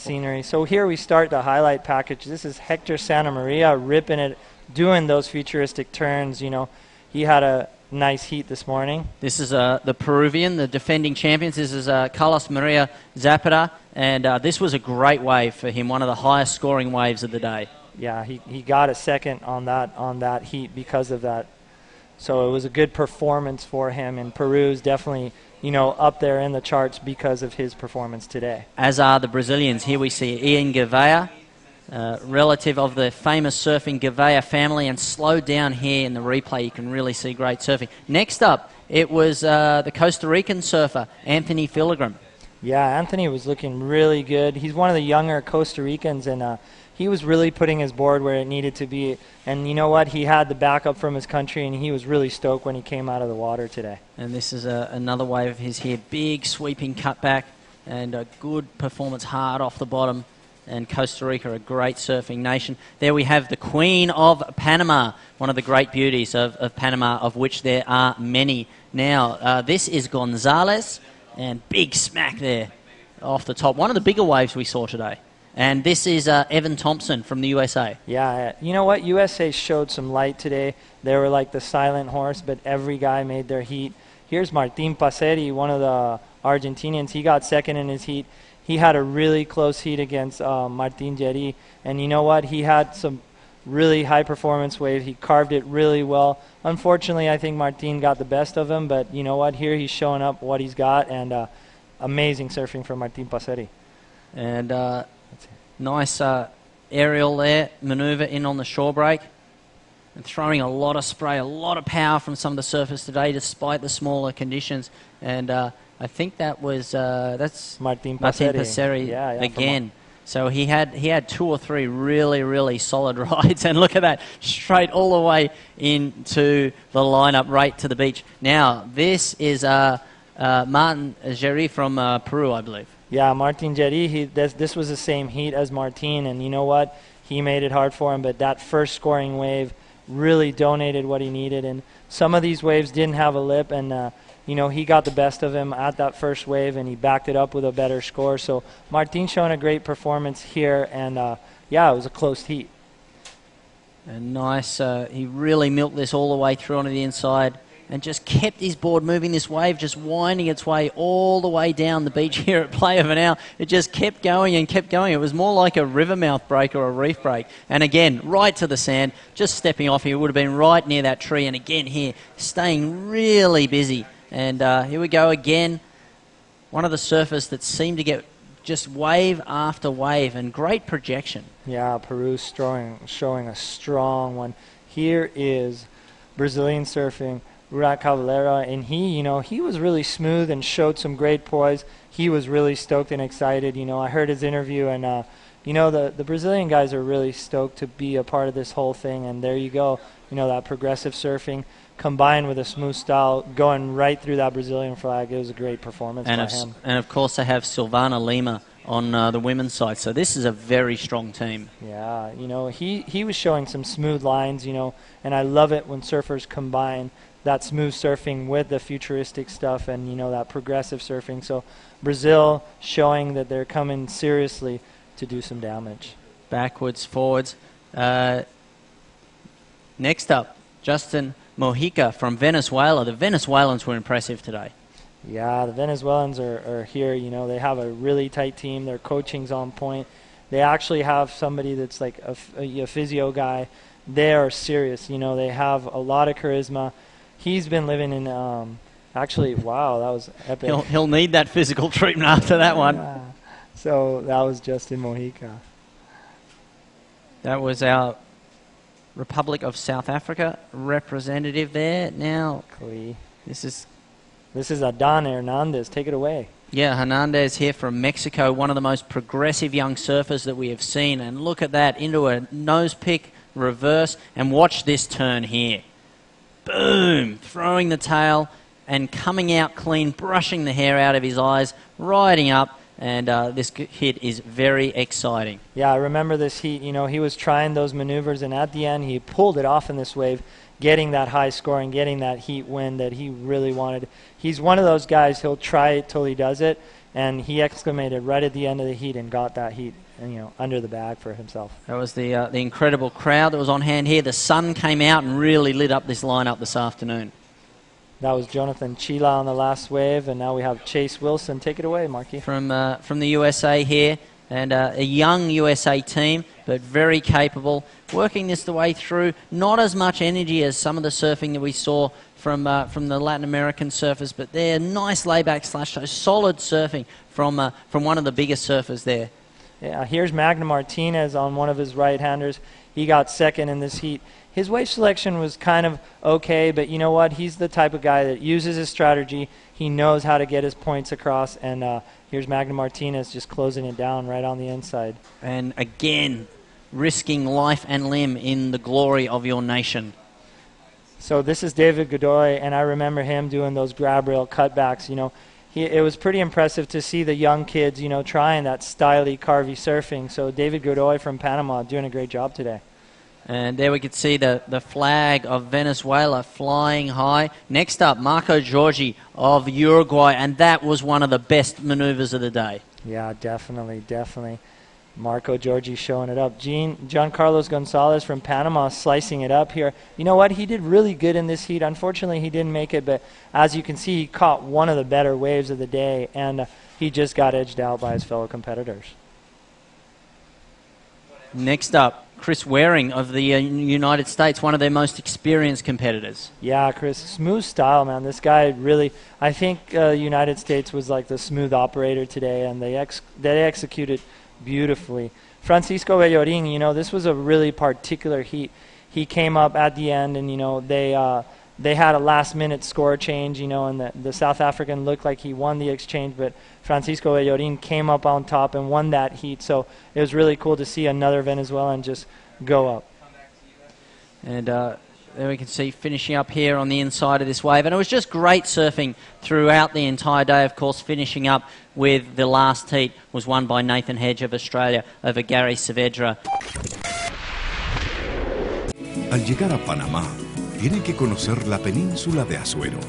scenery. So here we start the highlight package. This is Hector Santa Maria ripping it, doing those futuristic turns. You know, he had a nice heat this morning. This is the Peruvian, the defending champions. This is Carlos Maria Zapata, and this was a great wave for him, one of the highest scoring waves of the day. Yeah, he got a second on that heat because of that. So it was a good performance for him, and Peru's definitely, you know, up there in the charts because of his performance today. As are the Brazilians. Here we see Ian Gouveia, relative of the famous surfing Gouveia family, and slowed down here in the replay. You can really see great surfing. Next up, it was the Costa Rican surfer, Anthony Filigram. Yeah, Anthony was looking really good. He's one of the younger Costa Ricans, and he was really putting his board where it needed to be. And you know what? He had the backup from his country, and he was really stoked when he came out of the water today. And this is another wave of his here. Big sweeping cutback and a good performance hard off the bottom. And Costa Rica, a great surfing nation. There we have the Queen of Panama, one of the great beauties of Panama, of which there are many. Now, this is Gonzalez, and big smack there off the top. One of the bigger waves we saw today. And this is Evan Thompson from the USA. Yeah, you know what? USA showed some light today. They were like the silent horse, but every guy made their heat. Here's Martin Passeri, one of the Argentinians. He got second in his heat. He had a really close heat against Martin Geri. And you know what? He had some really high-performance wave. He carved it really well. Unfortunately, I think Martin got the best of him, but you know what? Here he's showing up what he's got, and amazing surfing from Martin Passeri. And nice aerial there, maneuver in on the shore break. And throwing a lot of spray, a lot of power from some of the surfers today, despite the smaller conditions. And I think that was that's Martin Passeri yeah, again. So he had 2 or 3 really, really solid rides. And look at that, straight all the way into the lineup, right to the beach. Now, this is Martin Geri from Peru, I believe. Yeah, Martin Geri, this was the same heat as Martin, and you know what? He made it hard for him, but that first scoring wave really donated what he needed, and some of these waves didn't have a lip, and you know, he got the best of him at that first wave, and he backed it up with a better score. So Martin showing a great performance here, and yeah, it was a close heat. And nice, he really milked this all the way through onto the inside, and just kept his board moving this wave, just winding its way all the way down the beach here at Playa Vanal. It just kept going and kept going. It was more like a river mouth break or a reef break. And again, right to the sand, just stepping off here. Would have been right near that tree. And again here, staying really busy. And here we go again. One of the surfers that seemed to get just wave after wave, and great projection. Yeah, Peru showing a strong one. Here is Brazilian surfing, Rurat Caballero, and he was really smooth and showed some great poise. He was really stoked and excited. You know, I heard his interview, and the Brazilian guys are really stoked to be a part of this whole thing. And there you go, that progressive surfing combined with a smooth style going right through that Brazilian flag. It was a great performance by him. And of course, they have Silvana Lima on the women's side. So this is a very strong team. Yeah, he was showing some smooth lines, and I love it when surfers combine that smooth surfing with the futuristic stuff and, that progressive surfing. So Brazil showing that they're coming seriously to do some damage. Backwards, forwards. Next up, Justin Mojica from Venezuela. The Venezuelans were impressive today. Yeah, the Venezuelans are here. They have a really tight team. Their coaching's on point. They actually have somebody that's like a physio guy. They are serious. They have a lot of charisma. He's been living in actually, wow, that was epic. He'll need that physical treatment after that one. Yeah. So that was Justin Mojica. That was our Republic of South Africa representative there. Now, this is Adan Hernandez. Take it away. Yeah, Hernandez here from Mexico, one of the most progressive young surfers that we have seen. And look at that, into a nose pick, reverse, and watch this turn here. Boom! Throwing the tail and coming out clean, brushing the hair out of his eyes, riding up. And this hit is very exciting. Yeah, I remember this heat. He was trying those maneuvers, and at the end, he pulled it off in this wave. getting that high score and getting that heat win that he really wanted. He's one of those guys, he'll try it till he does it, and he exclamated right at the end of the heat and got that heat, under the bag for himself. That was the incredible crowd that was on hand here. The sun came out and really lit up this lineup this afternoon. That was Jonathan Chila on the last wave, and now we have Chase Wilson. Take it away, Marky. From the USA here, and a young USA team, but very capable, working this the way through. Not as much energy as some of the surfing that we saw from the Latin American surfers, but they're nice layback slash toes, solid surfing from one of the biggest surfers there. Yeah, here's Magna Martinez on one of his right-handers. He got second in this heat. His wave selection was kind of okay, but you know what? He's the type of guy that uses his strategy. He knows how to get his points across, and here's Magna Martinez just closing it down right on the inside. And again, risking life and limb in the glory of your nation. So this is David Godoy, and I remember him doing those grab rail cutbacks. It was pretty impressive to see the young kids, trying that styly, carvy surfing. So David Godoy from Panama doing a great job today. And there we could see the flag of Venezuela flying high. Next up, Marco Giorgi of Uruguay, and that was one of the best maneuvers of the day. Yeah, definitely. Marco Giorgi showing it up. Giancarlos Gonzalez from Panama slicing it up here. You know what? He did really good in this heat. Unfortunately, he didn't make it, but as you can see, he caught one of the better waves of the day, and he just got edged out by his fellow competitors. Next up, Chris Waring of the United States, one of their most experienced competitors. Yeah, Chris, smooth style, man. This guy really, I think United States was like the smooth operator today, and they executed beautifully. Francisco Bellorin, this was a really particular heat. He came up at the end, and they had a last-minute score change, and the South African looked like he won the exchange, but Francisco Bellorin came up on top and won that heat. So it was really cool to see another Venezuelan just go up. And there we can see finishing up here on the inside of this wave. And it was just great surfing throughout the entire day. Of course, finishing up with the last heat was won by Nathan Hedge of Australia over Gary Saavedra. Al llegar a Panamá, tiene que conocer la península de Azuero.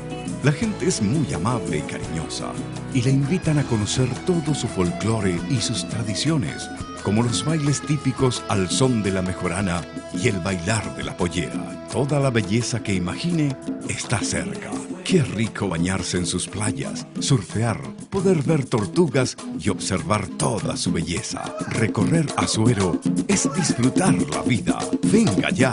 La gente es muy amable y cariñosa y le invitan a conocer todo su folclore y sus tradiciones, como los bailes típicos al son de la mejorana y el bailar de la pollera. Toda la belleza que imagine está cerca. Qué rico bañarse en sus playas, surfear, poder ver tortugas y observar toda su belleza. Recorrer Azuero es disfrutar la vida. ¡Venga ya!